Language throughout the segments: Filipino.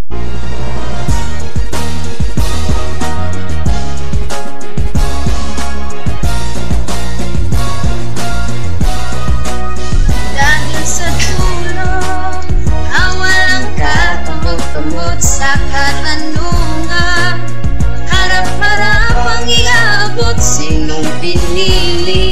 Dahil sa dulo na walang kakamot-kamot sa katanungan, harap-harap ang iabot, sinong pinili?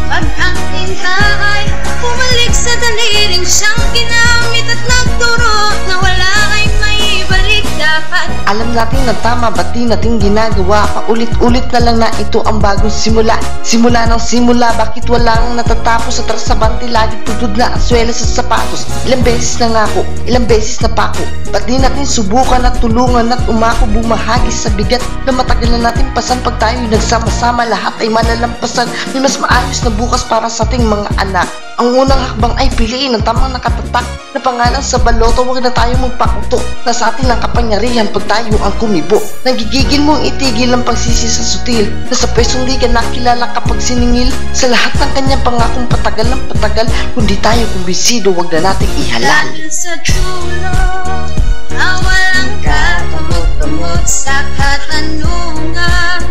Pag ang tinta ay bumalik sa daliring siyang ginamit at nagturo na wala ay maibalik dapat. Alam natin na tama, ba't di natin ginagawa? Paulit-ulit na lang na ito ang bagong simula. Simula ng simula, bakit walang natatapos? Sa trasabante, lagi tudod na aswela sa sapatos. Ilang beses na nga ako, ilang beses na pa ako. Ba't di natin subukan at tulungan at umako bumahagis sa bigat na matagal na natin pasan? Pag tayo nagsama-sama, lahat ay malalampasan. May mas maayos na bukas para sa ating mga anak. Ang unang hakbang ay piliin ang tamang nakatatak na pangalan sa baloto. Huwag na tayo magpakuto. Nasa atin ang kapangyarihan pag tayo ang kumibo. Nagigigil mong itigil ang pagsisi sa sutil, na sa pwesong di ka nakilala kapag siningil. Sa lahat ng kanyang pangakong patagal ng patagal, kundi tayo kumbisido, huwag na nating ihalal. Dahil sa dulo na walang kakamot-kamot sa katanungan,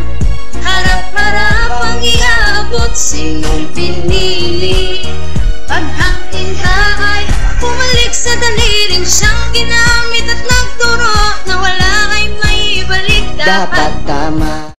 harap-harap ang iabot, sinong pinili? Pag ang tinta ay bumalik sa daliring siyang ginamit at nagturo na wala ay maibalik dapat. Dapat tama.